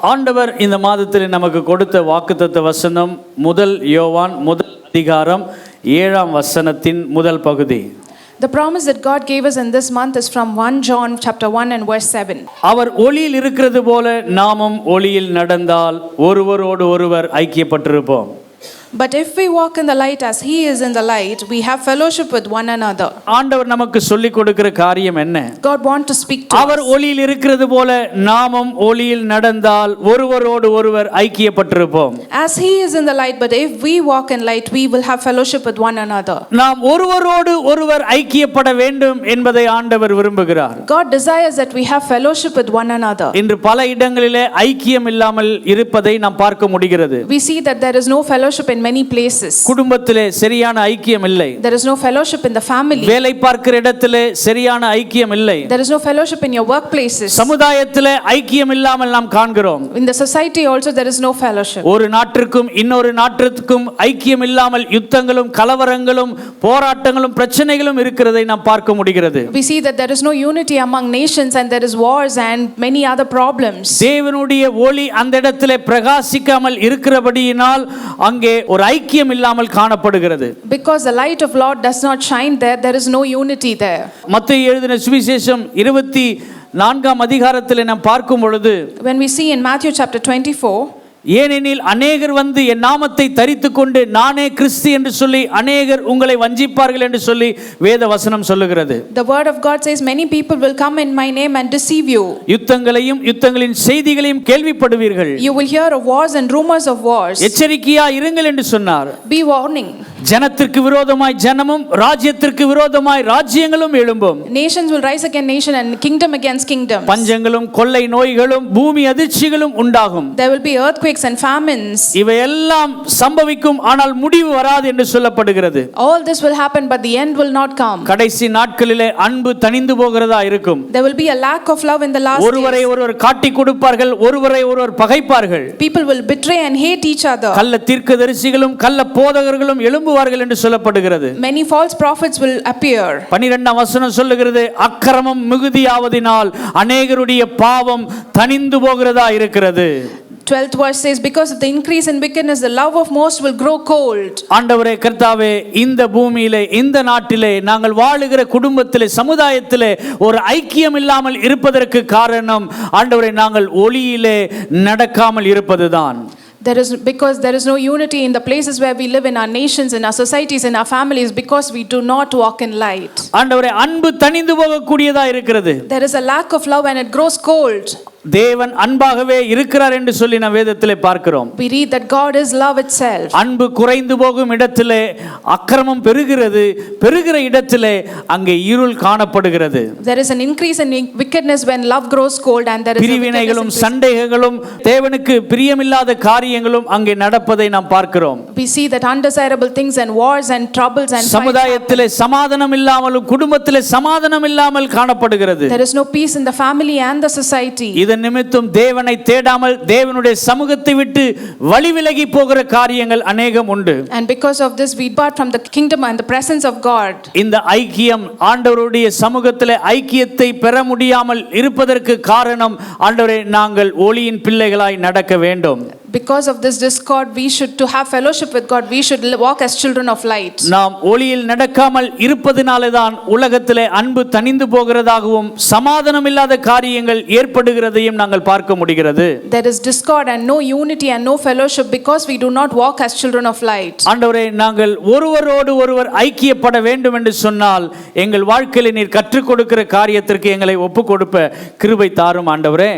ஆண்டவர் இந்த மாதத்தில் நமக்கு கொடுத்த வாக்குத்தத்த வசனம் முதல் யோவான் முதல் அதிகாரம் 7ஆம் வசனத்தின் முதல் பகுதி. The promise that God gave us in this month is from 1 John chapter 1 and verse 7. அவர் ஒளியில் இருக்கிறது போல நாமும் ஒளியில் நடந்தால் ஒருவரோடு ஒருவர் ஐக்கியப்பட்டிருப்போம். But if we walk in the light as he is in the light, we have fellowship with one another. ஆண்டவர் நமக்கு சொல்லிக் கொடுக்கிற காரியம் என்ன? God wants to speak to அவர் ஒளியில் இருக்கிறது போல நாமும் ஒளியில் நடந்தால் ஒருவரோடு ஒருவர் ஐக்கியப்பட்டிருப்போம். As he is in the light, but if we walk in light, we will have fellowship with one another. நாம் ஒருவரோடு ஒருவர் ஐக்கியப்பட வேண்டும் என்பதை ஆண்டவர் விரும்புகிறார். God desires that we have fellowship with one another. இன்று பல இடங்களிலே ஐக்கியம் இல்லாமல் இருப்பதை நாம் பார்க்க முடிகிறது. We see that there is no fellowship in many places. குடும்பத்திலே சரியான ஐக்கியம் இல்லை. There is no fellowship in the family. வேலை பார்க்கிற இடத்திலே சரியான ஐக்கியம் இல்லை. There is no fellowship in your workplaces. சமுதாயத்திலே ஐக்கியம் இல்லாமல் நாம் காண்கிறோம். In the society also there is no fellowship. ஒரு நாட்டிற்கும் இன்னொரு நாட்டிற்கும் ஐக்கியம் இல்லாமல் யுத்தங்களும் கலவரங்களும் போராட்டங்களும் பிரச்சனைகளும் இருக்கிறதை நாம் பார்க்க முடிகிறது. We see that there is no unity among nations and there is wars and many other problems. தேவனுடைய ஒளி அந்த இடத்திலே பிரகாசிக்காமல் இருக்கிறபடியினால் அங்கே ஒரு ஐக்கியம் இல்லாமல் காணப்படுகிறது. Because the light of Lord does not shine there, there is no unity there. மத்தேயு எழுதின சுவிசேஷம் 24ஆம் அதிகாரத்தில் நாம் பார்க்கும் பொழுது, when we see in Matthew chapter 24, ஏனெனில் அநேகர் வந்து என் நாமத்தை தரித்துக் கொண்டு நானே கிறிஸ்து என்று சொல்லி அநேகர் உங்களை வஞ்சிப்பார்கள் என்று சொல்லி வேத வசனம் சொல்லுகிறது. the word of God says many people will come in my name and deceive you. யுத்தங்களையும் யுத்தங்களின் செய்திகளையும் கேள்விப்படுவீர்கள். You will hear of wars and rumors of wars. எச்சரிக்கையா இருங்கள் என்று சொன்னார். Be warning. ஜனத்திற்கு விரோதமாய் ஜனமும் ராஜ்யத்திற்கு விரோதமாய் ராஜ்யங்களும் எழும்பும். Nations will rise against nation and kingdom against kingdom. பஞ்சங்களும் கொள்ளை நோய்களும் பூமி அதிர்ச்சிகளும் உண்டாகும். There will be earthquakes and famines. இவையெல்லாம் சம்பவிக்கும், ஆனால் முடிவு வராது என்று சொல்லப்படுகிறது. All this will happen but the end will not come. கடைசி நாட்களிலே அன்பு தணிந்து போகிறதா இருக்கும். There will be a lack of love in the last ஒருவரை ஒருவர் காட்டிக் கொடுப்பார்கள், ஒருவரை ஒருவர் பகைப்பார்கள். People will betray and hate each other. கள்ள தீர்க்கதரிசிகளும் கள்ள போதகர்களும் எழும்புவார்கள் என்று சொல்லப்படுகிறது. Many false prophets will appear. 12ஆம் வசனம் சொல்லுகிறது, அக்கிரமம் மிகுதியாவதினால் அநேகருடைய பாவம் தணிந்து போகிறதா இருக்கிறது. 12th verse says, because of the increase in wickedness the love of most will grow cold. ஆண்டவரே கர்த்தாவே, இந்த பூமியிலே இந்த நாட்டிலே நாங்கள் வாழுகிற குடும்பத்திலே சமுதாயத்திலே ஒரு ஐக்கியம் இல்லாமல் இருப்பதற்கு காரணம் ஆண்டவரே நாங்கள் ஒளியிலே நடக்காமல் இருப்பதுதான். Because there is no unity in the places where we live, in our nations, in our societies, in our families, because we do not walk in light. ஆண்டவரே அன்பு தணிந்து போகக்கூடியதா இருக்கிறது. There is a lack of love and it grows cold. தேவன் அன்பாகவே இருக்கிறார் என்று சொல்லி நாம் வேதத்திலே பார்க்கிறோம். We read that God is love itself. அன்பு குறைந்து போகும் இடத்திலே அக்கிரமம் பெருகிறது, பெருகிற இடத்திலே அங்கே இருள் காணப்படுகிறது. There is an increase in wickedness when love grows cold, and there is பிரிவினைகளும் சண்டைகளும் தேவனுக்கு பிரியமில்லாத காரியங்களும் அங்கே நடப்பதை நாம் பார்க்கிறோம். We see that undesirable things and wars and troubles and சமுதாயத்திலே சமாதானம் இல்லாமலும் குடும்பத்திலே சமாதானம் இல்லாமல் காணப்படுகிறது. There is no peace in the family and the society. இதன் நிமித்தம் தேவனை தேடாமல் தேவனுடைய சமூகத்தை விட்டு வழி விலகி போகிற காரியங்கள் அநேகம் உண்டு. And because of this we depart from the kingdom and the presence of God. இந்த ஐக்கியம் ஆண்டவருடைய சமூகத்திலே ஐக்கியத்தை பெற முடியாமல் இருப்பதற்கு காரணம் ஆண்டவரே நாங்கள் ஒளியின் பிள்ளைகளாய் நடக்க வேண்டும். Because of this discord, we should, to have fellowship with God, we should walk as children of light. நாம் ஒளியில் நடக்காமல் இருப்பதினாலே தான் உலகத்திலே அன்பு தணிந்து போகிறதாகவும் சமாதானம் இல்லாத காரியங்கள் ஏற்படுகிறதையும் நாங்கள் பார்க்க முடிகிறது. There is discord and no unity and no fellowship because we do not walk as children of light. ஆண்டவரே நாங்கள் ஒருவரோடு ஒருவர் ஐக்கியப்பட வேண்டும் என்று சொன்னால் எங்கள் வாழ்க்கையிலே நீர் கற்றுக் கொடுக்கிற காரியத்திற்கு எங்களை ஒப்பு கொடுப்ப கிருபை தாரும் ஆண்டவரே.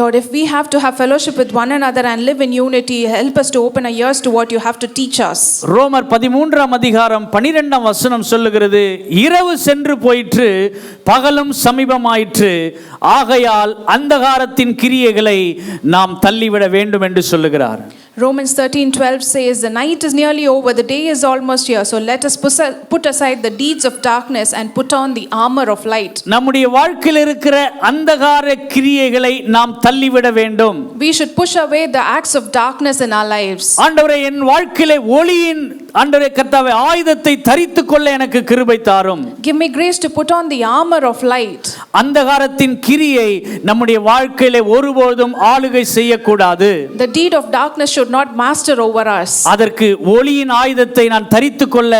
Lord, if we have to have fellowship with one another and live in unity, help us to open our ears to what you have to teach us. ரோமர் 13ஆம் அதிகாரம் 12ஆம் வசனம் சொல்லுகிறது, இரவு சென்று போயிற்று, பகலும் சமீபமாயிற்று, ஆகையால் அந்தகாரத்தின் கிரியைகளை நாம் தள்ளிவிட வேண்டும் என்று சொல்லுகிறார். Romans 13:12 says, the night is nearly over, the day is almost here, so let us put aside the deeds of darkness and put on the armor of light. நம்முடைய வாழ்க்கையில் இருக்கிற அந்தகார கிரியைகளை நாம் தள்ளிவிட வேண்டும். We should push away the acts of darkness in our lives. ஆண்டவரே என் வாழ்க்கையிலே ஒளியின் ஆண்டவரே கர்த்தாவே ஆயுதத்தை தரித்துக் கொள்ள எனக்கு கிருபை தாரும். Give me grace to put on the armor of light. அந்தகாரத்தின் கிரியை நம்முடைய வாழ்க்கையிலே ஒருபோதும் ஆளுகை செய்யக்கூடாது. The deed of darkness should not master over us. அதற்கு ஒளியின் ஆயுதத்தை நான் தரித்துக் கொள்ள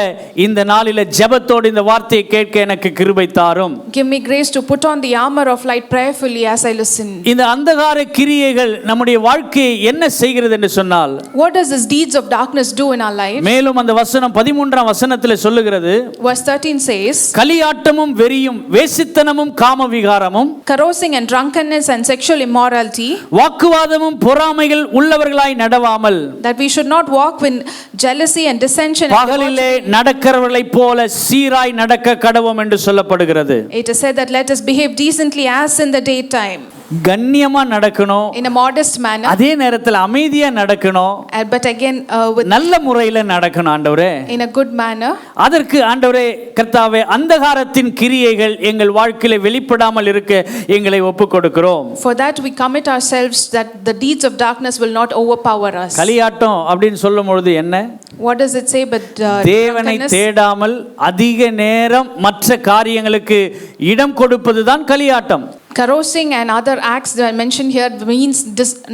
இந்த நாளிலே ஜெபத்தோடு இந்த வார்த்தையை கேட்க எனக்கு கிருபை தாரும். Give me grace to put on the armor of light prayerfully as I listen. இந்த அந்தகார கிரியைகள் நம்முடைய வாழ்க்கையை என்ன செய்கிறது என்று சொன்னால், What does this deeds of darkness do in our life? மேலும் அந்த வசனம் 13ஆம் வசனத்திலே சொல்லுகிறது, Verse 13 says, கலியாட்டமும் வெறியும் வேசித்தனமும் காமவிகாரமும் carousing and drunkenness and sexual immorality, வாக்குவாதமும் பொறாமைகள் உள்ளவர்களாய் நடவாமல், that we should not walk with jealousy and dissension and பகலிலே நடக்கிறவர்களைப் போல சீராய் நடக்க கடவோம் என்று சொல்லப்படுகிறது. it is said that let us behave decently as in the daytime. கண்ணியமா நடக்கணும், In a modest manner, அதே நேரத்தில் அமைதியா நடக்கணும், but again with நல்ல முறையில் நடக்கணும் ஆண்டவரே. in a good manner. அதற்கு ஆண்டவரே கர்த்தாவே அந்தகாரத்தின் கிரியைகள் எங்கள் வாழ்க்கையில வெளிப்படாமல் இருக்க எங்களை ஒப்புக் கொடுக்கிறோம். For that we commit ourselves that the deeds of darkness will not overpower us. கலியாட்டம் அப்படின்னு சொல்லும் பொழுது என்ன? What does it say? But தேவனை drunkenness, தேடாமல் அதிக நேரம் மற்ற காரியங்களுக்கு இடம் கொடுப்பதுதான் கலியாட்டம். carousing and other acts that are mentioned here means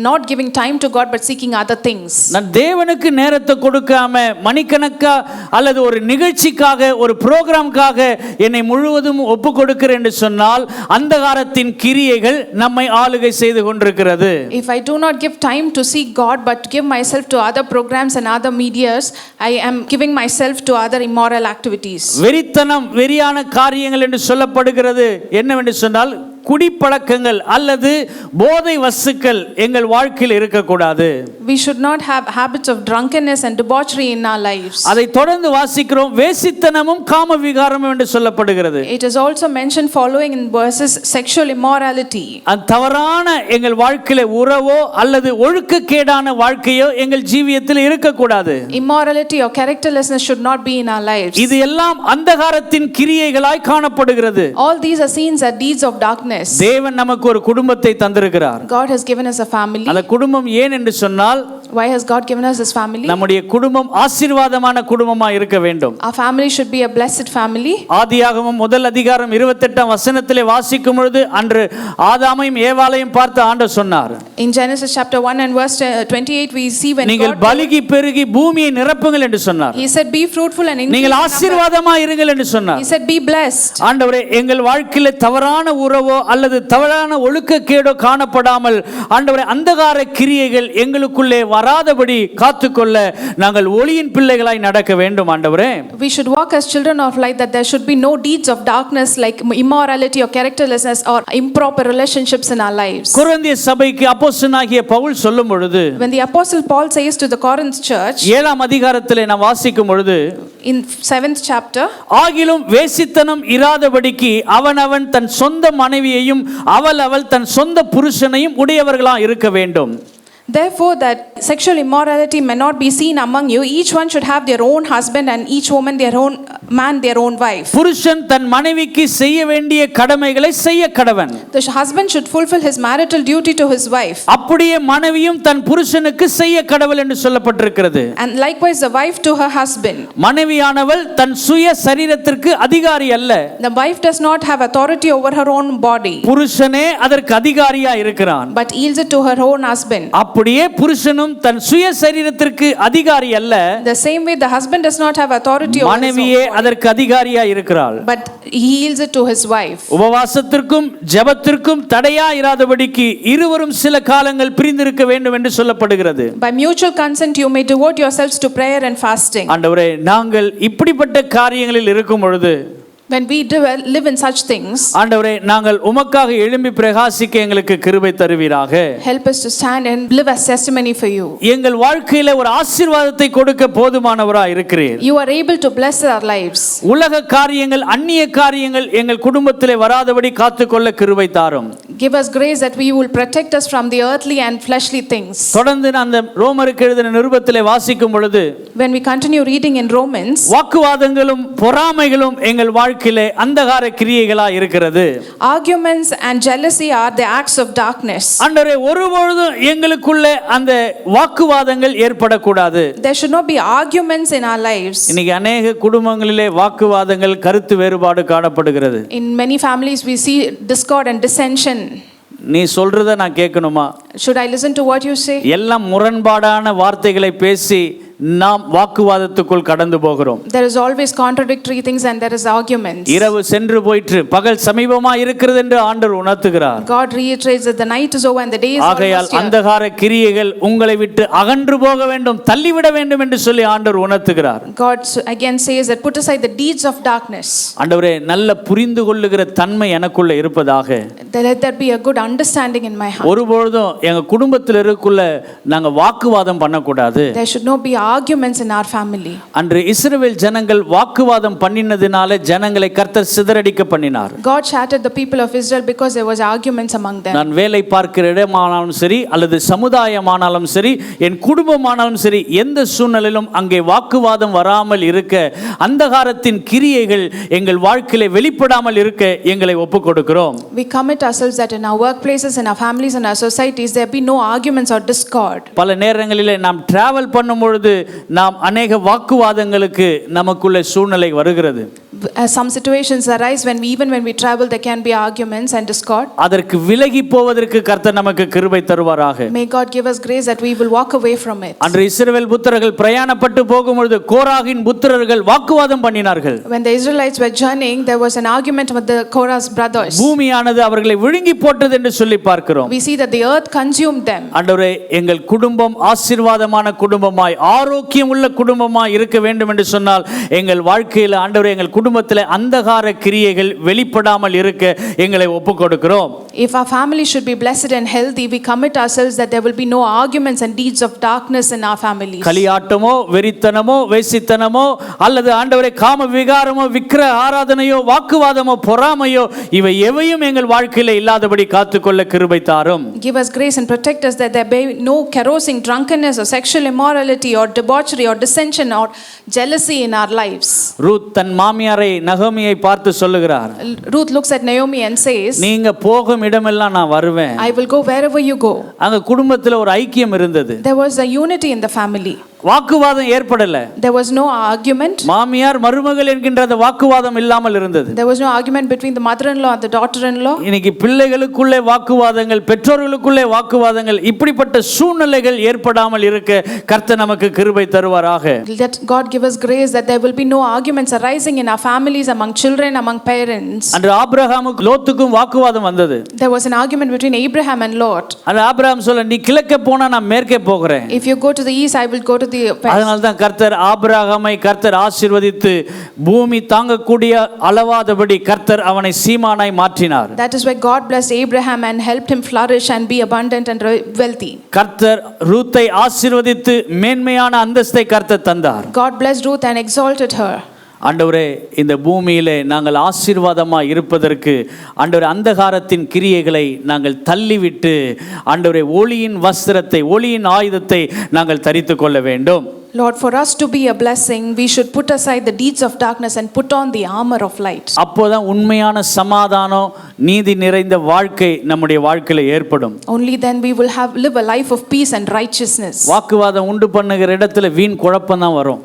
not giving time to God but seeking other things. நான் தேவனுக்கு நேரத்தை கொடுக்காம மணிக்கணக்கா அல்லது ஒரு நிகழ்ச்சிக்காக ஒரு புரோகிராம்காக என்னை முழுவதும் ஒப்பு கொடுக்கிறேன் என்று சொன்னால் அந்தகாரத்தின் கிரியைகள் நம்மை ஆளுகை செய்து கொண்டிருக்கிறது. If I do not give time to seek God but give myself to other programs and other medias, I am giving myself to other immoral activities. வெறித்தனம் வெறியான காரியங்கள் என்று சொல்லப்படுகிறது என்னவென்று சொன்னால் குடிப்பழக்கங்கள் அல்லது போதை வஸ்துக்கள் எங்கள் வாழ்க்கையில் இருக்கக்கூடாது. We should not have habits of drunkenness and debauchery in our lives. அதை தொடர்ந்து வாசிக்கிறோம், வேசித்தனமும் காம விகாரமும் என்று சொல்லப்படுகிறது. It is also mentioned following in verses sexual immorality. அந்த தவறான எங்கள் வாழ்க்கையில உறவோ அல்லது ஒழுக்கக்கேடான வாழ்க்கையோ எங்கள் ஜீவியத்தில் இருக்கக்கூடாது. Immorality or characterlessness should not be in our lives. இது எல்லாம் அந்தகாரத்தின் கிரியைகளாய் காணப்படுகிறது. All these are seen as deeds of darkness. தேவன் நமக்கு ஒரு குடும்பத்தை தந்திருக்கிறார். God has given us a family. அந்த குடும்பம் ஏன் என்று சொன்னால், Why has God given us this family? நம்முடைய குடும்பம் ஆசீர்வாதமான குடும்பமா இருக்க வேண்டும். Our family should be a blessed family. ஆதியாகமம் முதல் அதிகாரம் 28ஆம் வசனத்திலே வாசிக்கும் பொழுது அன்று ஆதாமையும் ஏவாளையும் பார்த்து ஆண்டவர் சொன்னார், In Genesis chapter 1 and verse 28 we see when நீங்கள் God பலுகி பெருகி பூமியை நிரப்புங்கள் என்று சொன்னார். He said be fruitful and increase. நீங்கள் ஆசீர்வாதமா இருங்கள் என்று சொன்னார். He said be blessed. ஆண்டவரே எங்கள் வாழ்க்கையில தவறான உறவோ அல்லது தவறான ஒழுக்கக்கேடோ காணப்படாமல் ஆண்டவரே அந்தகார கிரியைகள் எங்களுக்குள்ளே வராதபடி காத்துக்கொள்ள நாங்கள் ஒளியின் பிள்ளைகளாய் நடக்க வேண்டும் ஆண்டவரே. We should walk as children of light, that there should be no deeds of darkness like immorality or characterlessness or improper relationships in our lives. கொரிந்திய சபைக்கு அப்போஸ்தலனாகிய பவுல் சொல்லும் பொழுது, When the apostle Paul says to the Corinth church 7ஆம் அதிகாரத்திலே நாம் வாசிக்கும் பொழுது, in 7th chapter, ஆகிலும் வேசித்தனம் இராதபடிக்கு அவனவன் தன் சொந்த மனைவியையும் அவள் தன் சொந்த புருஷனையும் உடையவர்களாக இருக்க வேண்டும். Therefore that sexual immorality may not be seen among you, each one should have their own husband and each woman their own man their own wife. புருஷன் தன் மனைவிக்கு செய்ய வேண்டிய கடமைகளை செய்ய கடவன். The husband should fulfill his marital duty to his wife. அப்படியே மனைவியும் தன் புருஷனுக்கு செய்ய கடவள் என்று சொல்லப்பட்டிருக்கிறது. And likewise the wife to her husband. மனைவியானவள் தன் சுய சரீரத்திற்கு அதிகாரி அல்ல. The wife does not have authority over her own body, புருஷனே அதற்கு அதிகாரியா இருக்கிறான். but yields it to her own husband. அப்படியே புருஷனும் தன் சுய சரீரத்திற்கு அதிகாரி அல்ல. The same way the husband does not have authority over his own மனைவியே அதற்கு அதிகாரியா இருக்கிறாள். but he yields it to his wife. உபவாசத்திற்கும் ஜெபத்திற்கும் தடையா இராதபடிக்கு இருவரும் சில காலங்கள் பிரிந்திருக்க வேண்டும் என்று சொல்லப்படுகிறது. By mutual consent you may devote yourselves to prayer and fasting. ஆண்டவரே நாங்கள் இப்படிப்பட்ட காரியங்களில் இருக்கும் பொழுது, When we live in such things, ஆண்டவரே நாங்கள் உமக்காக எழும்பி பிரகாசிக்க எங்களுக்கு கிருபை தருவீராக. help us to stand and live as testimony for you. எங்கள் வாழ்க்கையில ஒரு ஆசீர்வாதத்தை கொடுக்க போதுமானவராய் இருக்கிறீர். You are able to bless our lives. உலக காரியங்கள் அந்நிய காரியங்கள் எங்கள் குடும்பத்திலே வராதபடி காத்துக்கொள்ள கிருபை தாரும். Give us grace that we will protect us from the earthly and fleshly things. தொடர்ந்து அந்த ரோமருக்கு எழுதின நிருபத்திலே வாசிக்கும் பொழுது, When we continue reading in Romans, வாக்குவாதங்களும் பொறாமைகளும் எங்கள் வாழ்க்கையில வாழ்க்கையிலே அந்தகார கிரியைகளா இருக்கிறது. Arguments and jealousy are the acts of darkness. ஆண்டவரே, ஒருபொழுதும் எங்களுக்குள்ளே அந்த வாக்குவாதங்கள் ஏற்படக்கூடாது. There should not be arguments in our lives. இன்னைக்கு அநேக குடும்பங்களிலே வாக்குவாதங்கள், கருத்து வேறுபாடு காணப்படுகிறது. In many families we see discord and dissension. நீ சொல்றத நான் கேட்கணுமா? Should I listen to what you say? எல்லாம் முரண்பாடான வார்த்தைகளை பேசி நாம் வாக்குவாதத்துக்குள் கடந்து போகிறோம். There is always contradictory things and there is arguments. இரவு சென்று போயிற்று, பகல் சமீபமா இருக்கிறது என்று ஆண்டவர் உணர்த்துகிறார். God reiterates that the night is over and the day is ஆகையால் almost here. அந்தகார கிரியைகள் உங்களை விட்டு அகன்று போக வேண்டும், தள்ளிவிட வேண்டும் என்று சொல்லி ஆண்டவர் உணர்த்துகிறார். God again says that put aside the deeds of darkness. ஆண்டவரே, நல்ல புரிந்து கொள்ளுகிற தன்மை எனக்குள்ள இருப்பதாக. Let there be a good understanding in my heart. ஒருபொழுதும் எங்க குடும்பத்தில் இருக்குள்ள நாங்க வாக்குவாதம் பண்ணக்கூடாது. There should not be arguments in our family. அன்று இஸ்ரவேல் ஜனங்கள் வாக்குவாதம் பண்ணினதினால ஜனங்களை கர்த்தர் சிதறடிக்க பண்ணினார். God shattered the people of Israel because there was arguments among them. நான் வேலை பார்க்கிற இடமானாலும் சரி, அல்லது சமுதாயமானாலும் சரி, என் குடும்பமானாலும் சரி, எந்த சூழ்நிலையிலும் அங்கே வாக்குவாதம் வராமல் இருக்க, அந்தகாரத்தின் கிரியைகள் எங்கள் வாழ்க்கையிலே வெளிப்படாமல் இருக்க எங்களை ஒப்புக் கொடுக்கிறோம். We commit ourselves that in our workplaces, in our families, in our societies there be no arguments or discord. பல நேரங்களிலே நாம் டிராவல் பண்ணும் பொழுது நாம் அநேக வாக்குவாதங்களுக்கு நமக்குள்ள சூழ்நிலை வருகிறது. Some situations arise when we travel, there can be arguments and discord. அதற்கு விலகி போவதற்கு கர்த்தர் நமக்கு கிருபை தருவாராக. May God give us grace that we will walk away from it. அன்று இஸ்ரவேல் புத்திரர்கள் பிரயாணப்பட்டு போகும்பொழுது கோராகின் புத்திரர்கள் வாக்குவாதம் பண்ணினார்கள். When the Israelites were journeying, there was an argument with the Korah's brothers. பூமியானது அவர்களை விழுங்கி போட்டது என்று சொல்லி பார்க்கிறோம். We see that the earth consumed them. ஆண்டவரே, எங்கள் குடும்பம் ஆசீர்வாதமான குடும்பமாய், ஆரோக்கியம் உள்ள குடும்பமாய் இருக்க வேண்டும் என்று சொன்னால் எங்கள் வாழ்க்கையில் ஆண்டவரே, எங்கள் குடும்பத்தில் அந்தகார கிரியைகள் வெளிப்படாமல் இருக்க எங்களை ஒப்புக் கொடுக்கிறோம். If our family should be blessed and healthy, we commit ourselves that there will be no arguments and deeds of darkness in our families. களியாட்டமோ, வெறித்தனமோ, வேசித்தனமோ, அல்லது ஆண்டவரே காம விகாரமோ, விக்கிர ஆராதனையோ, வாக்குவாதமோ, பொறாமையோ, இவை எவையும் எங்கள் வாழ்க்கையில இல்லாதபடி காத்துக்கொள்ள கிருபை தாரும். Give us grace and protect us that there be no carousing, drunkenness or sexual immorality or debauchery or dissension or jealousy in our lives. Ruth தன் மாமியாரை நகோமியை பார்த்து சொல்லுகிறார். Ruth looks at Naomi and says, நீங்க போகும் இடமெல்லாம் நான் வருவேன். I will go wherever you go. அங்க குடும்பத்துல ஒரு ஐக்கியம் இருந்தது. There was a unity in the family. வாக்குவாதம் ஏற்படல. There was no argument. மாமியார் மருமகள் என்கின்ற அந்த வாக்குவாதம் இல்லாமல் இருந்தது. There was no argument between the mother-in-law and the daughter-in-law. இன்னைக்கு பிள்ளைகளுக்குள்ளே வாக்குவாதங்கள், பெற்றோர்களுக்குள்ளே வாக்குவாதங்கள், இப்படிப்பட்ட சூழ்நிலைகள் ஏற்படாமல் இருக்க கர்த்தர் நமக்கு கிருபை தருவாராக. Let God give us grace that there will be no arguments arising in our families, among children, among parents. அன்று ஆபிரகாமுக்கும் லோத்துக்கும் வாக்குவாதம் வந்தது. There was an argument between Abraham and Lot. அந்த ஆபிரகாம் சொல்ல, நீ கிழக்கே போனா நான் மேற்கே போகிறேன். If you go to the east, I will go to the west. அதனால தான் கர்த்தர் ஆபிரகாமை கர்த்தர் ஆசீர்வதித்து பூமி தாங்கக்கூடிய அளவாதபடி கர்த்தர் அவனை சீமானாய் மாற்றினார். That is why God blessed Abraham and helped him flourish and be abundant and wealthy. கர்த்தர் ரூத்தை ஆசீர்வதித்து மேன்மையான அந்தஸ்தை கர்த்தர் தந்தார். God blessed Ruth and exalted her. ஆண்டவரே, இந்த பூமியிலே நாங்கள் ஆசீர்வாதமாக இருப்பதற்கு ஆண்டவரே அந்தகாரத்தின் கிரியைகளை நாங்கள் தள்ளிவிட்டு ஆண்டவரே ஒளியின் வஸ்திரத்தை, ஒளியின் ஆயுதத்தை நாங்கள் தரித்து கொள்ள வேண்டும். Lord, for us to be a blessing, we should put aside the deeds of darkness and put on the armor of light. அப்போதான் உண்மையான சமாதானம், நீதி நிறைந்த வாழ்க்கை நம்முடைய வாழ்க்கையில ஏற்படும். Only then we will live a life of peace and righteousness. வாக்குவாதம் உண்டு பண்ணுகிற இடத்துல வீண் குழப்பம் தான் வரும்.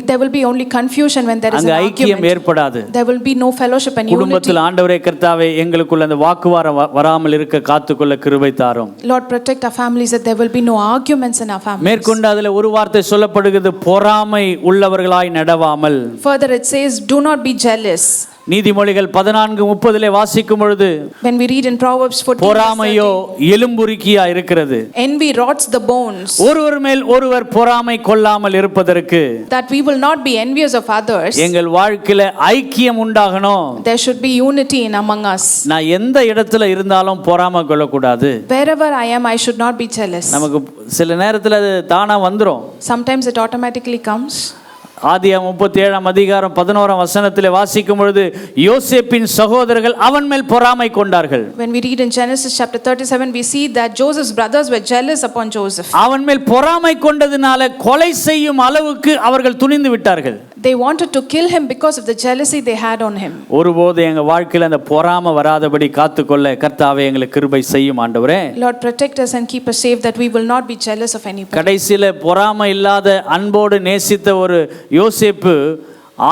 There will be only confusion when there is an ஐக்கியம் ஏற்படாது. There will be no fellowship and unity. குடும்பத்தில் ஆண்டவரே கர்த்தாவே, எங்களுக்குள்ள அந்த வாக்குவாதம் வராமல் இருக்க காத்துக்கொள்ள கிருபை தாரும். Lord, protect our families that there will be no arguments in our families. மேற்கொண்டு அதுல ஒரு வார்த்தை சொல்லப்படுகிறது, பொறாமை உள்ளவர்களாய் நடவாமல். Further it says, do not be jealous. நீதிமொழிகள் 14:30 வாசிக்கும் பொழுது, when we read in Proverbs 14, பொறாமையோ எலும்புருக்கியா இருக்கிறது. Envy rots the bones. ஒருவர் மேல் ஒருவர் பொறாமை கொள்ளாமல் இருப்பதற்கு, that we will not be envious of others. எங்கள் வாழ்க்கையில ஐக்கியம் உண்டாகணும். There should be unity in among us. நான் எந்த இடத்துல இருந்தாலும் பொறாமை கொள்ளக்கூடாது. Wherever I am, I should not be jealous. நமக்கு சில நேரத்துல அது தானா வந்துரும். Sometimes it automatically comes. ஆதியாகமம் 37:11 வாசிக்கும் பொழுது யோசேப்பின் சகோதரர்கள் அவன் மேல் பொறாமை கொண்டார்கள். When we read in Genesis chapter 37, we see that Joseph's brothers were jealous upon Joseph. அவன் மேல் பொறாமை கொண்டதினால கொலை செய்யும் அளவுக்கு அவர்கள் துணிந்து விட்டார்கள். They wanted to kill him because of the jealousy they had on him. ஒருபோது எங்க வாழ்க்கையில அந்த பொறாமை வராதபடி காத்துக்கொள்ள கர்த்தாவே எங்களுக்கு கிருபை செய்யும் ஆண்டவரே. Lord, protect us and keep us safe that we will not be jealous of anybody. கடைசியில பொறாமை இல்லாத அன்போடு நேசித்த ஒரு யோசேப்பு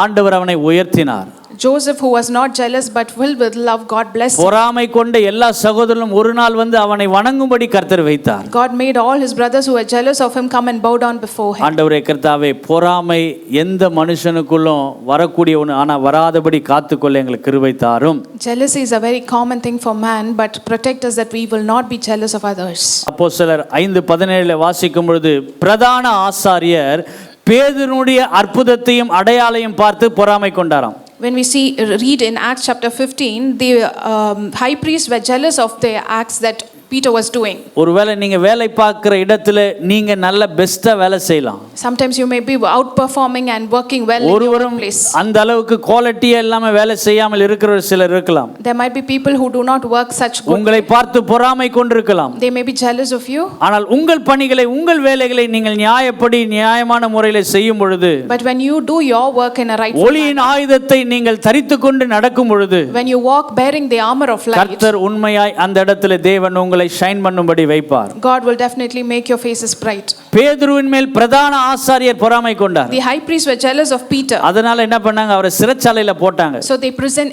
ஆண்டவர் அவனை உயர்த்தினார். Joseph, who was not jealous but filled with love, God blessed him. பொறாமை கொண்ட எல்லா சகோதரரும் ஒரு நாள் வந்து அவனை வணங்கும்படி கர்த்தர் வைத்தார். God made all his brothers who were jealous of him come and bow down before him. ஆண்டவரே கர்த்தாவே, பொறாமை எந்த மனுஷனுக்குள்ளும் வரக்கூடிய ஒன்று, ஆனா வராதபடி காத்துக்கொள்ள எங்களுக்கு கிருபை தாரும். Jealousy is a very common thing for man, but protect us that we will not be jealous of others. அப்போஸ்தலர் 5:17 வாசிக்கும் பொழுது பிரதான ஆசாரியர் பேதுருடைய அற்புதத்தையும் அடையாளையும் பார்த்து பொறாமை கொண்டாராம். When we read in Acts chapter 15, the high priests were jealous of the acts that Peter was doing. ஒருவேளை நீங்க வேலை பார்க்கிற இடத்துல நீங்க நல்ல பெஸ்டா வேலை செய்யலாம். Sometimes you may be outperforming and working well in your place. அந்த அளவுக்கு குவாலிட்டியா இல்லாம வேலை செய்யாமல் இருக்கிற சிலர் இருக்கலாம். There might be people who do not work such good. உங்களை பார்த்து பொறாமை கொண்டிருக்கலாம். They may be jealous of you. ஆனால் உங்கள் பணிகளை உங்கள் வேலைகளை நீங்கள் நியாயமான முறையில் செய்யும் பொழுது, But when you do your work in a right way, ஒளியின் ஆயுதத்தை நீங்கள் தரித்துக்கொண்டு நடக்கும் பொழுது, when you walk bearing the armor of light, கர்த்தர் உண்மையாய் அந்த இடத்துல தேவன் உங்களை ஷைன் பண்ணும்படி வைப்பார். God will definitely make your faces bright. பேதுருவின் மேல் பிரதான ஆசாரியர் பொறாமை கொண்டார். The high priests were jealous of Peter. அதனால என்ன பண்ணாங்க, அவரை சிறைச்சாலையில போட்டாங்க. So they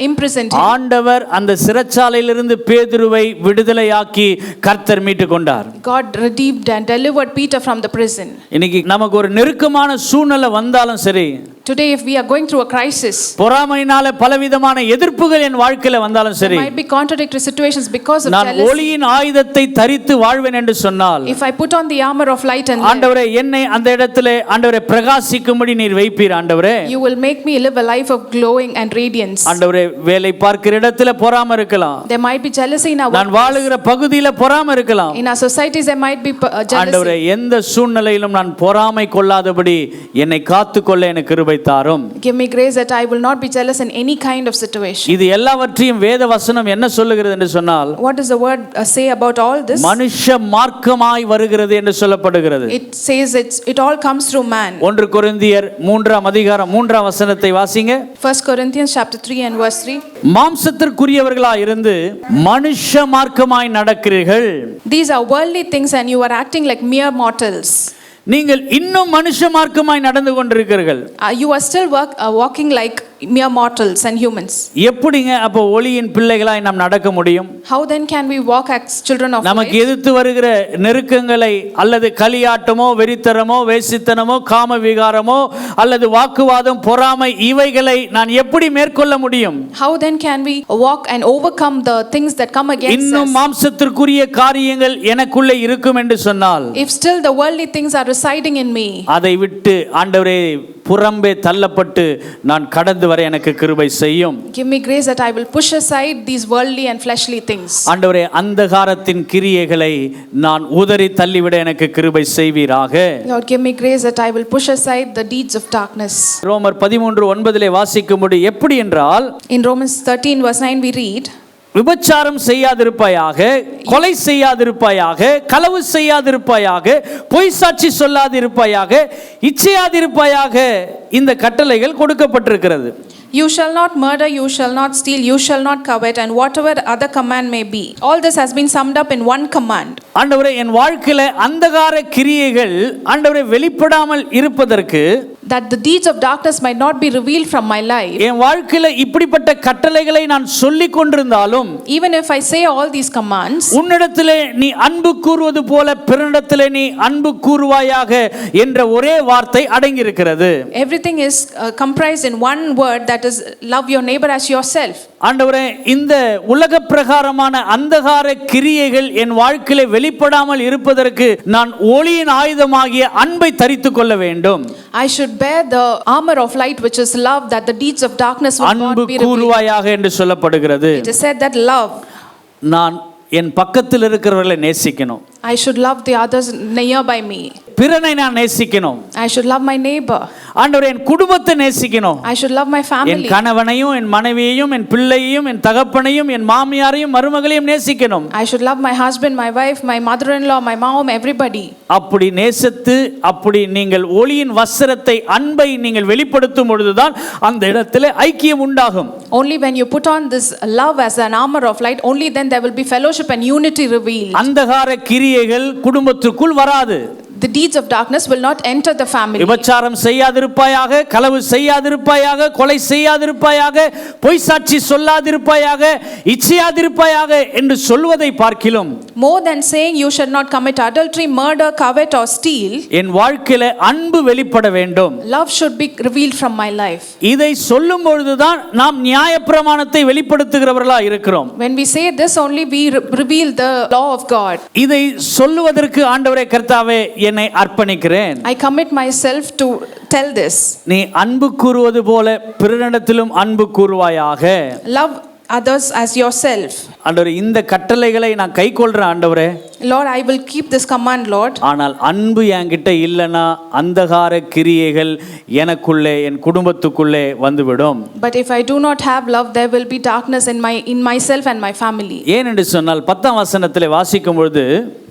imprisoned him. ஆண்டவர் அந்த சிறைச்சாலையிலிருந்து பேதுருவை விடுதலையாக்கி கர்த்தர் மீட்டு கொண்டார். God redeemed and delivered Peter from the prison. இன்னைக்கு நமக்கு ஒரு நெருக்கமான சூழ்நிலை வந்தாலும் சரி, Today if we are going through a crisis, பொறாமையினால பலவிதமான எதிர்ப்புகள் என் வாழ்க்கையில வந்தாலும் சரி, there might be contradictory situations because of நான் jealousy. ஒளியின் ஆயுதத்தை தரித்து வாழ்வேன் என்று சொன்னால், If I put on the armor of light and ஆண்டவரே என்னை அந்த இடத்திலே ஆண்டவரே பிரகாசிக்கும்படி நீர் வைப்பீர். ஆண்டவரே you will make me live a life of glowing and radiance. ஆண்டவரே வேலை பார்க்கிற இடத்துல பொறாமை இருக்கலாம். There might be jealousy in our நான் வாழுகிற பகுதியில பொறாமை இருக்கலாம். in our societies there might be jealousy. ஆண்டவரே எந்த சூழ்நிலையிலும் நான் பொறாமை கொள்ளாதபடி என்னை காத்துக்கொள்ள எனக்கு கிருபை தாரும். Give me grace that I will not be jealous in any kind of situation. இது எல்லாவற்றையும் வேத வசனம் என்ன சொல்லுகிறது என்று சொன்னால், What does the word say about all this? மனுஷ மார்க்கமாய் வருகிறது என்று சொல்லப்படுகிறது. It says it all comes through man. 1 கொரிந்தியர் 3:3 வாசிங்க. 1 Corinthians chapter 3 and verse 3. மாம்சத்திற்குரியவர்களாய் இருந்து மனுஷ மார்க்கமாய் நடக்கிறீர்கள். These are worldly things and you are acting like mere mortals. நீங்கள் இன்னும் மனுஷ மார்க்கமாய் நடந்து கொண்டிருக்கிறீர்கள். You are still walking like mere mortals and humans. எப்படிங்க அப்போ ஒளியின் பிள்ளைகளாய் நாம் நடக்க முடியும்? How then can we walk as children of light? நமக்கு எதிர்த்து வருகிற நெருக்கங்களை அல்லது களியாட்டமோ வெறித்தனமோ வேசித்தனமோ காம விகாரமோ அல்லது வாக்குவாதம் பொறாமை இவைகளை நான் எப்படி மேற்கொள்ள முடியும்? How then can we walk and overcome the things that come against us? இன்னும் மாம்சத்திற்குரிய காரியங்கள் எனக்குள்ளே இருக்கும் என்று சொன்னால், If still the worldly things are residing in me, அதை விட்டு ஆண்டவரே புறம்பே தள்ளப்பட்டு நான் கடந்து வர எனக்கு கிருபை செய்யும். Give me grace that I will push aside these worldly and fleshly things. ஆண்டவரே அந்தகாரத்தின் கிரியைகளை நான் உதறி தள்ளிவிட எனக்கு கிருபை செய்வீராக. Lord, give me grace that I will push aside the deeds of darkness. ரோமர் 13:9 வாசிக்கும்படி எப்படி என்றால், In Romans 13 verse 9 we read, விபச்சாரம் செய்யாதிருப்பாயாக, கொலை செய்யாதிருப்பாயாக, களவு செய்யாதிருப்பாயாக, பொய் சாட்சி சொல்லாதிருப்பாயாக, இச்சையாதிருப்பாயாக இந்த கட்டளைகள் கொடுக்கப்பட்டிருக்கிறது. You shall not murder, you shall not steal, you shall not covet, and whatever other command may be. All this has been summed up in one command. ஆண்டவரே என் வாழ்க்கையில அந்தகார கிரியைகள் ஆண்டவரே வெளிப்படாமல் இருப்பதற்கு, that the deeds of darkness might not be revealed from my life. என் வாழ்க்கையில இப்படிப்பட்ட கட்டளைகளை நான் சொல்லிக் கொண்டிருந்தாலும், even if I say all these commands, உன்னிடத்திலே நீ அன்பு கூறுவது போல பிறனிடத்திலே நீ அன்பு கூறுவாயாக என்ற ஒரே வார்த்தை அடங்கி இருக்கிறது. everything is comprised in one word, that is love your neighbor as yourself. ஆண்டவரே இந்த உலக பிரகாரமான அந்தகார கிரியைகள் என் வாழ்க்கையில வெளிப்படாமல் இருப்பதற்கு நான் ஒளியின் ஆயுதமாகிய அன்பை தரித்துக் கொள்ள வேண்டும். I should bear the armor of light, which is love, that the deeds of darkness will not be revealed. கூறுவாயாக என்று சொல்லப்படுகிறது. It is said that love, நான் என் பக்கத்தில் இருக்கிறவர்களை நேசிக்கணும். I should love the others nearby me. பிறனை நான் நேசிக்கணும். I should love my neighbor. ஆண்டவரே என் குடும்பத்தை நேசிக்கணும். I should love my N family. கணவனையும் என் மனைவியையும் என் பிள்ளையையும் என் தகப்பனையும் என் மாமியாரையும் மருமகளையும் நேசிக்கணும். I should love my husband, my wife, my mother-in-law, my mom, everybody. அப்படி நேசித்து அப்படி நீங்கள் ஒளியின் வஸ்திரத்தை அன்பை நீங்கள் வெளிப்படுத்தும் பொழுதுதான் அந்த இடத்திலே ஐக்கியம் உண்டாகும். Only when you put on this love as an armor of light, only then there will be fellowship and unity revealed. அந்தகார கிரியைகள் குடும்பத்திற்குள் வராது. The deeds of darkness will not enter the family. விபச்சாரம் செய்யாதிருப்பாயாக, களவு செய்யாதிருப்பாயாக, கொலை செய்யாதிருப்பாயாக, பொய் சாட்சி சொல்லாதிருப்பாயாக, இச்சையாதிருப்பாயாக என்று சொல்வதை பார்க்கிலும் More than saying you shall not commit adultery, murder, covet or steal, என் வாழ்க்கையில அன்பு வெளிப்பட வேண்டும். love should be revealed from my life. இதை சொல்லும் பொழுதுதான் நாம் நியாயப்பிரமாணத்தை வெளிப்படுத்துகிறவர்களா இருக்கிறோம். When we say this only, we reveal the law of God. இதை சொல்லுவதற்கு ஆண்டவரே கர்த்தாவே என்னை அர்ப்பணிக்கிறேன். I commit myself to tell this. நீ அன்பு கூறுவது போல பிறனிடத்திலும் அன்பு கூறுவாயாக. Love others as yourself. ஆண்டவரே இந்த கட்டளைகளை நான் கைக்கொள்றேன் ஆண்டவரே. Lord, I will keep this command, Lord. ஆனால் அன்பு என்கிட்ட இல்லைன்னா அந்தகார கிரியைகள் எனக்குள்ளே என் குடும்பத்துக்குள்ளே வந்துவிடும். But if I do not have love, there will be darkness in myself and my family. ஏன் என்று சொன்னால் 10ஆம் வசனத்திலே வாசிக்கும் பொழுது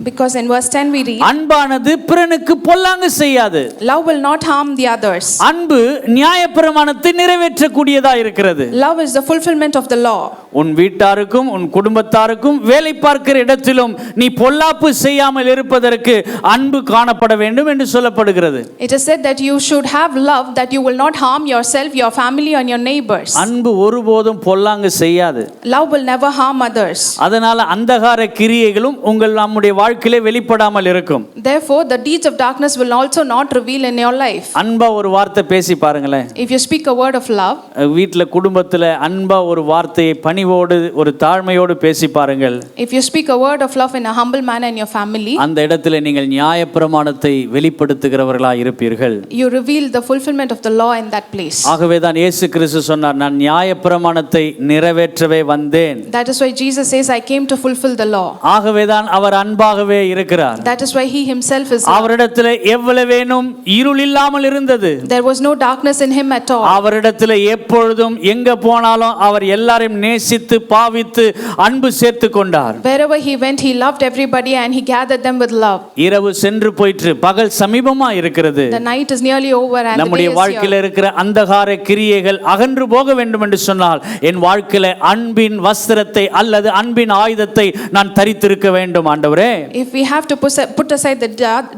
Because in verse 10 we read, அன்பானது பிறனுக்கு பொல்லாங்கு செய்யாது. love will not harm the others. அன்பு நியாயப்பிரமாணத்தை நிறைவேற்றக்கூடியதா இருக்கிறது. Love is the fulfillment of the law. உன் வீட்டாருக்கும் உன் குடும்பத்தாருக்கும் வேலை பார்க்கிற இடத்திலும் நீ பொல்லாப்பு செய்யாமல் இருப்பதற்கு அன்பு காணப்பட வேண்டும் என்று சொல்லப்படுகிறது. It is said that you should have love, that you will not harm yourself, your family and your neighbors. அன்பு ஒருபோதும் பொல்லாங்கு செய்யாது. Love will never harm others. அதனால அந்தகார கிரியைகளும் உங்கள் நம்முடைய வாழ்க்கையிலே வெளிப்படாமல் இருக்கும். Therefore the deeds of darkness will also not reveal in your life. அன்பா ஒரு வார்த்தை பேசி பாருங்களேன். If you speak a word of love, வீட்டில் குடும்பத்தில் அன்பா ஒரு வார்த்தையை பணிவோடு ஒரு தாழ்மையோடு பேசி பாருங்கள். if you speak a word of love in a humble manner in your family, அந்த இடத்துல நீங்கள் நியாயப்பிரமாணத்தை வெளிப்படுத்துகிறவர்களாய் இருப்பீர்கள். you reveal the fulfillment of the law in that place. ஆகவே தான் இயேசு கிறிஸ்து சொன்னார், நான் நியாயப்பிரமாணத்தை நிறைவேற்றவே வந்தேன். That is why Jesus says, I came to fulfill the law. ஆகவே தான் அவர் அன்பாகவே இருக்கிறார். That is why he himself is love. அவரிடத்தில் எவ்வளவேனும் இருள் இல்லாமல் இருந்தது. There was no darkness in him at all. அவரிடத்தில் எப்பொழுதும் எங்க போனாலும் அவர் எல்லாரையும் நேசித்து பாவித்து அன்பு சேர்த்து கொண்டார். Wherever he went, he loved everybody and he gathered them with love. இரவு சென்று போயிற்று, பகல் சமீபமா இருக்கிறது. The night is nearly over and the day நம்முடைய is வாழ்க்கையில here. இருக்கிற அந்தகார கிரியைகள் அகன்று போக வேண்டும் என்று சொன்னால் என் வாழ்க்கையில அன்பின் வஸ்திரத்தை அல்லது அன்பின் ஆயுதத்தை நான் தரித்திருக்க வேண்டும் ஆண்டவரே. If we have to put aside the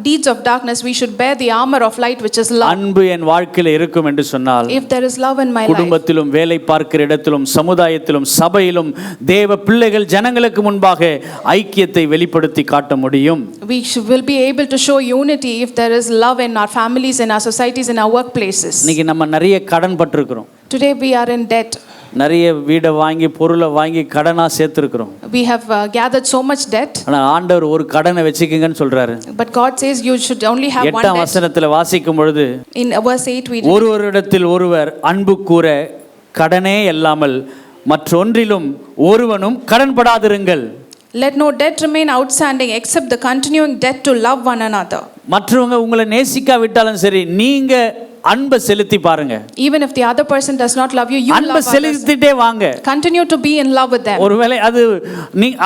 deeds of darkness, we should bear the armor of light, which is love. அன்பு என் வாழ்க்கையில இருக்கும் என்று சொன்னால் If there is love in my life, குடும்பத்திலும் வேலை பார்க்கிற இடத்திலும் சமுதாயத்திலும் சபையிலும் தேவ பிள்ளைகள் ஜனங்களுக்கு முன்பாக ஐக்கியத்தை வெளிப்படுத்தி காட்ட முடியும். we will be able to show unity if there is love in our families, in our societies, in our workplaces. இன்னைக்கு நம்ம நிறைய கடன் பட்டிருக்கிறோம். Today we are in debt. நிறைய வீடை வாங்கி பொருளை வாங்கி கடனா சேர்த்திருக்கிறோம். We have gathered so much debt. ஆனா ஆண்டவர் ஒரு கடனை வச்சுக்கங்கன்னு சொல்றாரு. But God says you should only have one 8ஆம் debt. வசனத்துல வாசிக்கும் பொழுது In verse 8 we read, ஒருவரிடத்தில் ஒருவர் அன்பு கூற கடனே இல்லாமல் மற்றொன்றிலும் ஒருவனும் கடன்படாதிருங்கள். let no debt remain outstanding except the continuing debt to love one another. மற்றவங்க உங்களை நேசிக்காவிட்டாலும் சரி, நீங்க அன்பை செலுத்தி பாருங்க. Even if the other person does not love you, you அன்பை love others. செலுத்திட்டே வாங்க. Continue to be in love with them. ஒருவேளை அது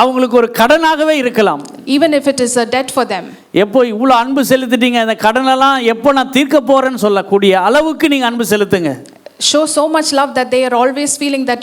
அவங்களுக்கு ஒரு கடனாகவே இருக்கலாம். Even if it is a debt for them. எப்போ இவ்வளோ அன்பு செலுத்திட்டீங்க, அந்த கடனெல்லாம் எப்போ நான் தீர்க்க போறேன்னு சொல்லக்கூடிய அளவுக்கு நீங்க அன்பு செலுத்துங்க. Show so much love that they are always feeling that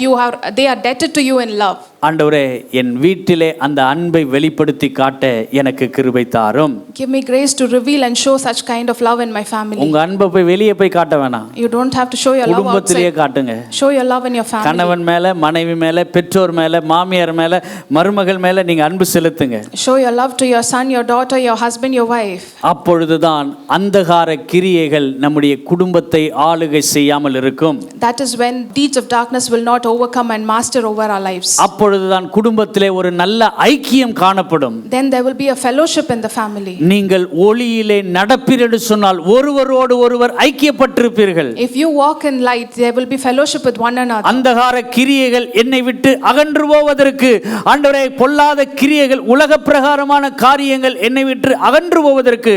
they are debted to you in love. ஆண்டவரே, என் வீட்டிலே அந்த அன்பை வெளிப்படுத்தி காட்ட எனக்கு கிருபை தாரும். Give me grace to reveal and show such kind of love in my family. உங்க அன்பை போய் வெளியே போய் காட்ட வேணாம். You don't have to show your love குடும்பத்திலேயே outside. காட்டுங்க. Show your love in your family. கணவன் மேல, மனைவி மேல, பெற்றோர் மேல, மாமியார் மேல, மருமகள் மேல நீங்க அன்பு செலுத்துங்க. Show your love to your son, your daughter, your husband, your wife. அப்பொழுதுதான் அந்தகார கிரியைகள் நம்முடைய குடும்பத்தை ஆளுகை செய்யாமல் இருக்கும். That is when deeds of darkness will not overcome and master over our lives. அப்பொழுது அப்பொழுதுதான் குடும்பத்திலே ஒரு நல்ல ஐக்கியம் காணப்படும். Then there will be a fellowship in the family. நீங்கள் ஒளியிலே நடப்பீர் என்று சொன்னால் ஒருவரோடு ஒருவர் ஐக்கியப்பட்டிருப்பீர்கள். If you walk in light, there will be fellowship with one another. அந்தகார கிரியைகள் என்னை விட்டு அகன்று போவதற்கு, ஆண்டவரே பொல்லாத கிரியைகள் உலக பிரகாரமான காரியங்கள் என்னை விட்டு அகன்று போவதற்கு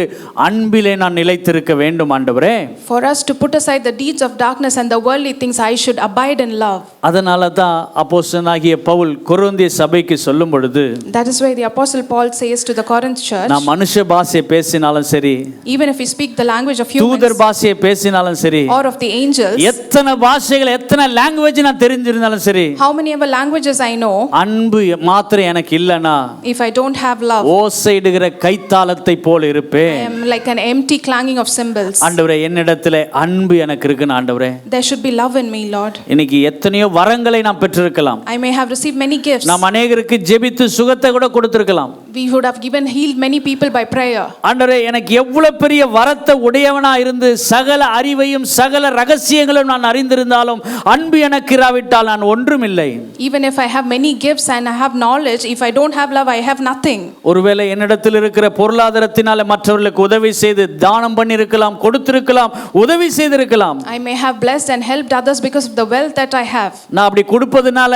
அன்பிலே நான் நிலைத்திருக்க வேண்டும் ஆண்டவரே. For us to put aside the deeds of darkness and the worldly things, I should abide in love. அதனால தான் அப்போஸ்தலனாகிய பவுல் கொரிந்திய சபைக்கு சொல்லும் பொழுது, That is why the apostle Paul says to the Corinth church, நான் மனுஷ பாஷையை பேசினாலும் சரி, even if we speak the language of தூதர் humans பாஷையை பேசினாலும் சரி, or of the angels, எத்தனை பாஷைகள் எத்தனை லாங்குவேஜ் நான் தெரிஞ்சிருந்தாலும் சரி, how many ever languages I know, அன்பு மாத்திரம் எனக்கு இல்லனா if I don't have love, ஓசையிடுகிற கைத்தாளத்தை போல I இருப்பேன். am like an empty clanging of cymbals. ஆண்டவரே என்னிடத்திலே அன்பு எனக்கு இருக்குன்னு ஆண்டவரே. There should be love in me, Lord. இன்னைக்கு எத்தனையோ வரங்களை நாம் பெற்றிருக்கலாம். I may have received many gifts. நாம் அநேகருக்கு ஜெபித்து சுகத்தை கூட கொடுத்திருக்கலாம். We would have healed many people by prayer. ஆண்டவரே எனக்கு எவ்வளவு பெரிய வரத்தை உடையவனா இருந்து சகல அறிவையும் சகல ரகசியங்களும் நான் அறிந்திருந்தாலும் அன்பு எனக்கு இராவிட்டால் நான் ஒன்றுமில்லை. Even if I have many gifts and I have knowledge, if I don't have love, I have nothing. ஒருவேளை என்னிடத்தில் இருக்கிற பொருளாதாரத்தினால மற்றவர்களுக்கு உதவி செய்து தானம் பண்ணியிருக்கலாம், கொடுத்திருக்கலாம், உதவி செய்திருக்கலாம். I may have blessed and helped others because of the wealth that I have. நான் அப்படி கொடுப்பதனால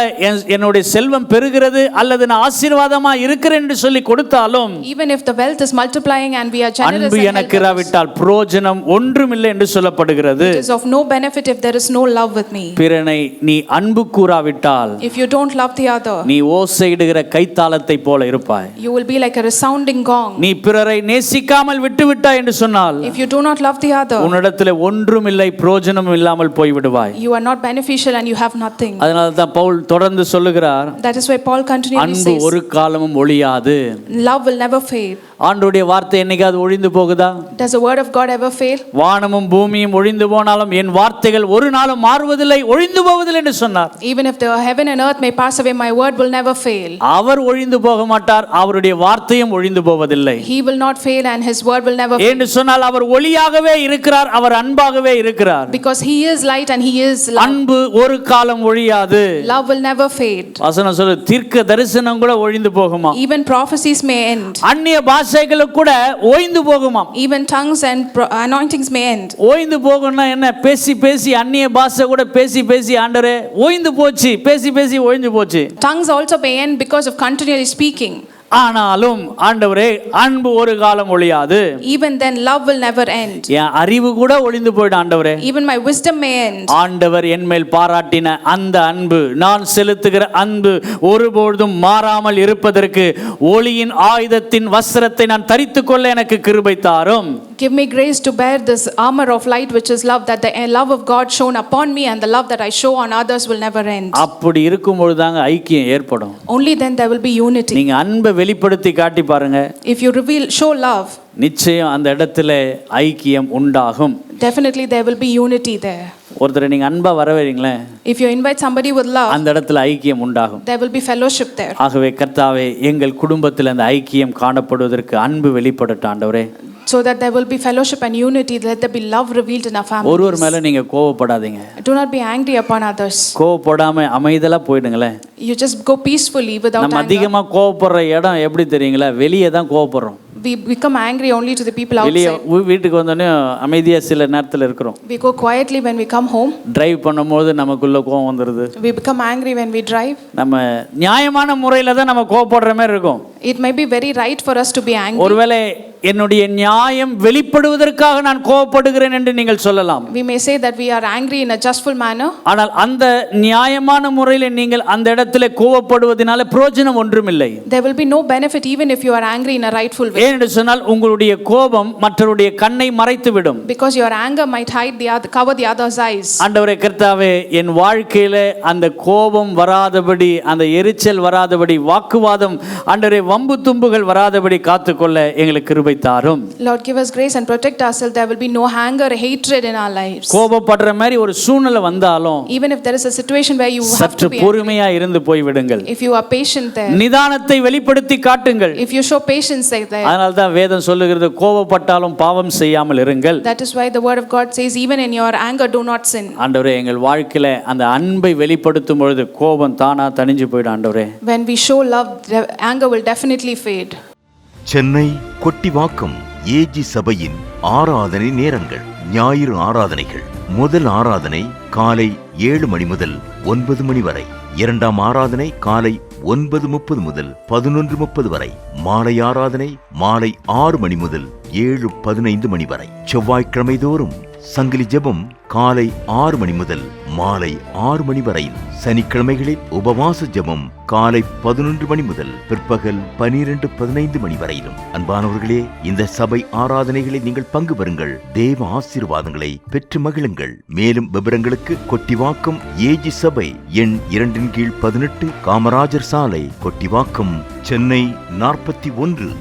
என்னுடைய செல்வம் பெருகிறது அல்லது நான் ஆசீர்வாதமா இருக்கிறேன் என்று சொல்லி கொடுத்தாலும், Even if the wealth is multiplying and we are generous அன்பு and எனக்கு help others, இராவிட்டால் பிரயோஜனம் ஒன்றுமில்லை என்று சொல்லப்படுகிறது. it is of no benefit if there is no love with me. பிறனை நீ அன்பு கூறாவிட்டால் If you don't love the other, நீ ஓசையிடுகிற கைத்தாளத்தை போல இருப்பாய். you will be like a resounding gong. நீ பிறரை நேசிக்காமல் விட்டுவிட்டாய் என்று சொன்னால் If you do not love the other, உன்னிடத்தில் ஒன்றுமில்லை, பிரயோஜனம் இல்லாமல் போய்விடுவாய். you are not beneficial and you have nothing. அதனால தான் பவுல் தொடர்ந்து சொல்லுகிறார், That is why Paul continually அன்பு says, ஒரு காலமும் ஒழியாது. love will never fade. ஆண்டவருடைய வார்த்தை என்னைக்காவது ஒழிந்து போகுதா? Does the word of God ever fail? வானமும் பூமியும் ஒழிந்து போனாலும் என் வார்த்தைகள் ஒரு நாளும் மாறுவதில்லை, ஒழிந்து போவதில்லை என்று சொன்னார். Even if the heaven and earth may pass away, my word will never fail. அவர் ஒழிந்து போக மாட்டார், அவருடைய வார்த்தையும் ஒழிந்து போவதில்லை. He will not fail and his word will never fail. என்று சொன்னால் அவர் ஒளியாகவே இருக்கிறார், அவர் அன்பாகவே இருக்கிறார். Because he is light and he is love. அன்பு ஒரு காலம் ஒழியாது. Love will never fade. வசனம் சொல்லு, தீர்க்க தரிசனம் கூட ஒழிந்து போகுமா? Even prophecies may end. அந்நிய பாஷைகளும் கூட ஓய்ந்து போகுமா? Even tongues and anointings may end. ஓய்ந்து போகும்னா என்ன? பேசி பேசி அந்நிய பாஷை கூட பேசி பேசி ஆண்டவரே ஓய்ந்து போச்சு, பேசி பேசி ஓய்ந்து போச்சு. Tongues also may end because of continually speaking. ஆனாலும் ஆண்டவரே அன்பு ஒரு காலம் ஒழியாது. Even then love will never end. என் அறிவு கூட ஒழிந்து போய்டும் ஆண்டவரே. Even my wisdom may end. ஆண்டவர் என் மேல் பாராட்டின அந்த அன்பு, நான் செலுத்துகிற அன்பு ஒருபொழுதும் மாறாமல் இருப்பதற்கு ஒளியின் ஆயுதத்தின் வஸ்திரத்தை நான் தரித்துக் கொள்ள எனக்கு கிருபை தாரும். Give me grace to bear this armor of light which is love, that the love of God shown upon me and the love that I show on others will never end. அப்படி இருக்கும் பொழுதுதாங்க ஐக்கியம் ஏற்படும். Only then there will be unity. நீங்க அன்பை வெளிப்படுத்தி காட்டி பாருங்க, If you show love, நிச்சயம் அந்த இடத்துல ஐக்கியம் உண்டாகும். definitely there will be unity there. ஒருத்தரை நீங்க அன்பா வரவேறீங்களே, If you invite somebody with love, அந்த இடத்துல ஐக்கியம் உண்டாகும். there will be fellowship there. ஆகவே கர்த்தாவே எங்கள் குடும்பத்தில் அந்த ஐக்கியம் காணப்படுவதற்கு அன்பு வெளிப்படட்டும் ஆண்டவரே. So that there will be fellowship and unity, let there be love revealed in our families. ஒருவர் மேல நீங்க கோவப்படாதீங்க. Do not be angry upon others. கோவப்படாம அமைதலா போயிடுங்களே. You just go peacefully without நம்ம anger. அதிகமா கோவப்படுற இடம் எப்படி தெரியுங்களா? வெளியே தான் கோவப்படுறோம். We become angry only to the people வெளியே outside. வீட்டுக்கு வந்தோடனே அமைதியா சில நேரத்தில் இருக்கிறோம். We go quietly when we come home. Drive பண்ணும்போது நமக்குள்ள கோவம் வந்துடுது. We become angry when we drive. நம்ம நியாயமான முறையில் தான் நம்ம கோவப்படுற மாதிரி இருக்கும். It may be very right for us to be angry. ஒருவேளை என்னுடைய நியாயம் வெளிப்படுவதற்காக நான் கோவப்படுகிறேன் என்று நீங்கள் சொல்லலாம். We may say that we are angry in a justful manner. ஆனால் அந்த நியாயமான முறையில் நீங்கள் அந்த இடத்துல கோவப்படுவதனால பிரயோஜனம் ஒன்றுமில்லை. There will be no benefit even if you are angry in a rightful way. ஏனென்று சொன்னால் உங்களுடைய கோபம் மற்றவருடைய கண்ணை மறைத்துவிடும். Because your anger might cover the other's eyes. ஆண்டவரே கர்த்தாவே, என் வாழ்க்கையில அந்த கோபம் வராதபடி, அந்த எரிச்சல் வராதபடி, வாக்குவாதம், ஆண்டவரே வம்பு தும்புகள் வராதபடி காத்துக்கொள்ள எங்களுக்கு கிருபை கிருபை தாரும். Lord, give us grace and protect ourselves. There will be no anger, hatred in our lives. கோபப்படுற மாதிரி ஒரு சூழ்நிலை வந்தாலும் Even if there is a situation where you have சற்று to be பொறுமையா இருந்து போய் விடுங்கள். if you are patient there, நிதானத்தை வெளிப்படுத்தி காட்டுங்கள். if you show patience there, அதனால தான் வேதம் சொல்லுகிறது கோபப்பட்டாலும் பாவம் செய்யாமல் இருங்கள். that is why the word of God says, even in your anger do not sin. ஆண்டவரே, எங்கள் வாழ்க்கையில அந்த அன்பை வெளிப்படுத்தும் பொழுது கோபம் தானா தணிஞ்சு போயிடும் ஆண்டவரே. When we show love, anger will definitely fade. Chennai Kottivakkam AG சபையின் ஆராதனை நேரங்கள். ஞாயிறு ஆராதனைகள். முதல் ஆராதனை காலை 7 மணி முதல் 9 மணி வரை. இரண்டாம் ஆராதனை காலை 9:30 முதல் 11:30 வரை. மாலை ஆராதனை மாலை 6 மணி முதல் 7:15 மணி வரை. செவ்வாய்க்கிழமை தோறும் சங்கிலி ஜெபம் காலை 6 மணி முதல் மாலை 6 மணி வரையில். சனிக்கிழமைகளில் உபவாச ஜெபம் காலை 11 மணி முதல் பிற்பகல் 12:15 மணி வரையிலும். அன்பானவர்களே, இந்த சபை ஆராதனைகளில் நீங்கள் பங்கு பெறுங்கள். தேவ ஆசீர்வாதங்களை பெற்று மகிழுங்கள். மேலும் விவரங்களுக்கு கொட்டிவாக்கம் ஏஜி சபை எண் 2/18 காமராஜர் சாலை, கொட்டிவாக்கம், சென்னை 41